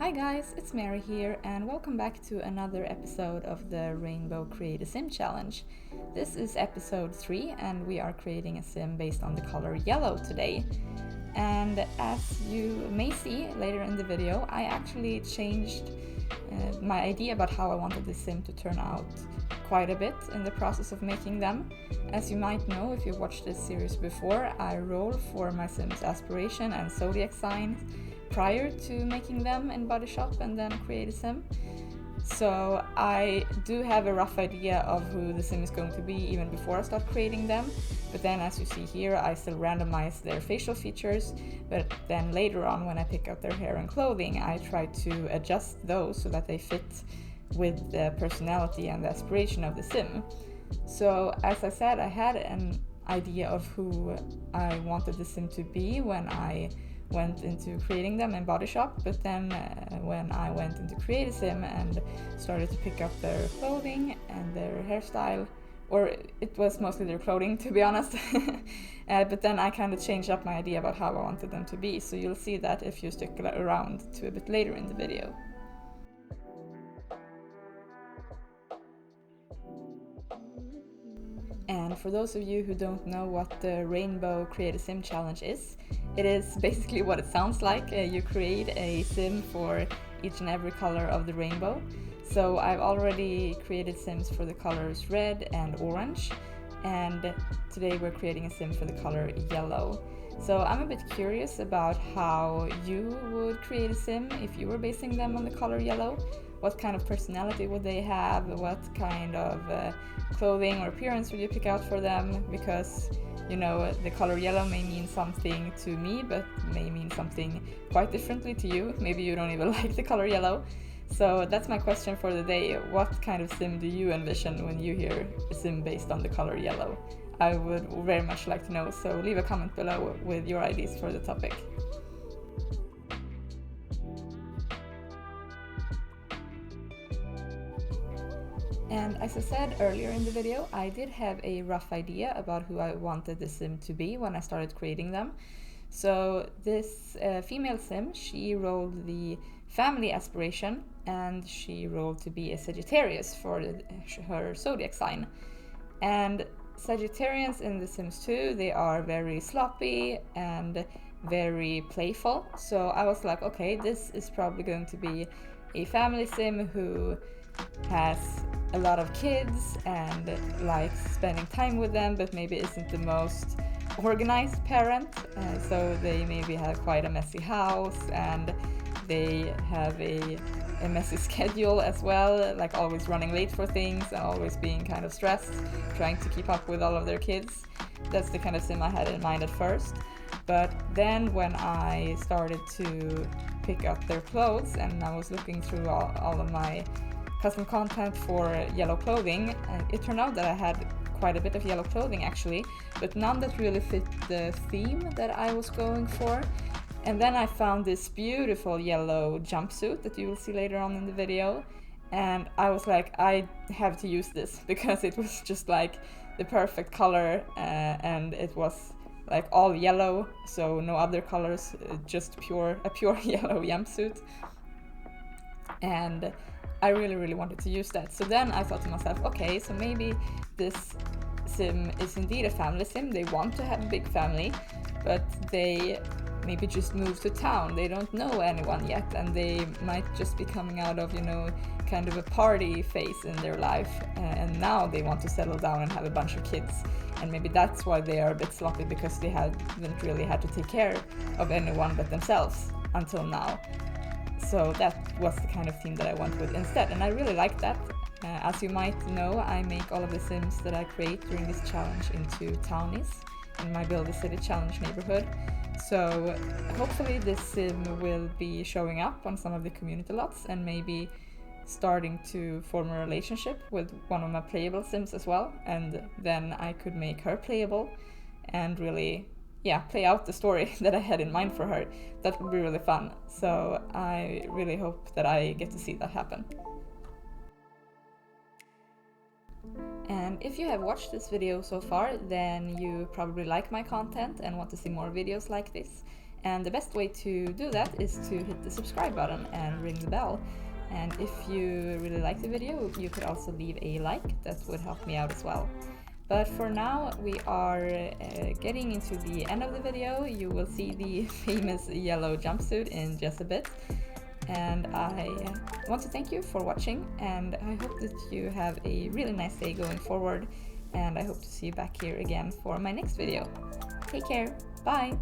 Hi guys, it's Mary here and welcome back to another episode of the Rainbow Create a Sim Challenge. This is episode 3 and we are creating a sim based on the color yellow today. And as you may see later in the video, I actually changed my idea about how I wanted the sim to turn out quite a bit in the process of making them. As you might know if you've watched this series before, I roll for my sim's aspiration and zodiac sign prior to making them in Bodyshop and then create a sim. So I do have a rough idea of who the sim is going to be even before I start creating them, but then as you see here I still randomize their facial features, but then later on when I pick out their hair and clothing I try to adjust those so that they fit with the personality and the aspiration of the sim. So as I said, I had an idea of who I wanted the sim to be when I went into creating them in Bodyshop, but then when I went into Create a Sim and started to pick up their clothing and their hairstyle, or it was mostly their clothing to be honest, but then I kind of changed up my idea about how I wanted them to be, so you'll see that if you stick around to a bit later in the video. And for those of you who don't know what the Rainbow Create a Sim Challenge is, it is basically what it sounds like. You create a sim for each and every color of the rainbow. So I've already created sims for the colors red and orange, and today we're creating a sim for the color yellow. So I'm a bit curious about how you would create a sim if you were basing them on the color yellow. What kind of personality would they have? What kind of clothing or appearance would you pick out for them? Because, you know, the color yellow may mean something to me, but may mean something quite differently to you. Maybe you don't even like the color yellow. So that's my question for the day. What kind of sim do you envision when you hear a sim based on the color yellow? I would very much like to know, so leave a comment below with your ideas for the topic. And as I said earlier in the video, I did have a rough idea about who I wanted the sim to be when I started creating them. So this female sim, she rolled the family aspiration and she rolled to be a Sagittarius for her zodiac sign. And Sagittarians in The Sims 2, they are very sloppy and very playful. So I was like, okay, this is probably going to be a family sim who has a lot of kids and likes spending time with them, but maybe isn't the most organized parent. So they maybe have quite a messy house and they have a messy schedule as well, like always running late for things and always being kind of stressed, trying to keep up with all of their kids. That's the kind of sim I had in mind at first. But then when I started to pick up their clothes and I was looking through all of my custom content for yellow clothing, it turned out that I had quite a bit of yellow clothing actually, but none that really fit the theme that I was going for. And then I found this beautiful yellow jumpsuit that you will see later on in the video, and I was like, I have to use this because it was just like the perfect color, and it was like all yellow, so no other colors, just a pure yellow jumpsuit. And I really wanted to use that. So then I thought to myself, okay, so maybe this sim is indeed a family sim. They want to have a big family, but they maybe just moved to town. They don't know anyone yet, and they might just be coming out of, you know, kind of a party phase in their life, and now they want to settle down and have a bunch of kids. And maybe that's why they are a bit sloppy, because they haven't really had to take care of anyone but themselves until now. So that was the kind of theme that I went with instead, and I really like that. As you might know, I make all of the sims that I create during this challenge into townies in my Build a City Challenge neighborhood. So hopefully this sim will be showing up on some of the community lots and maybe starting to form a relationship with one of my playable sims as well, and then I could make her playable and really play out the story that I had in mind for her. That would be really fun. So I really hope that I get to see that happen. And if you have watched this video so far, then you probably like my content and want to see more videos like this. And the best way to do that is to hit the subscribe button and ring the bell. And if you really like the video, you could also leave a like, that would help me out as well. But for now, we are getting into the end of the video. You will see the famous yellow jumpsuit in just a bit. And I want to thank you for watching, and I hope that you have a really nice day going forward, and I hope to see you back here again for my next video. Take care, bye!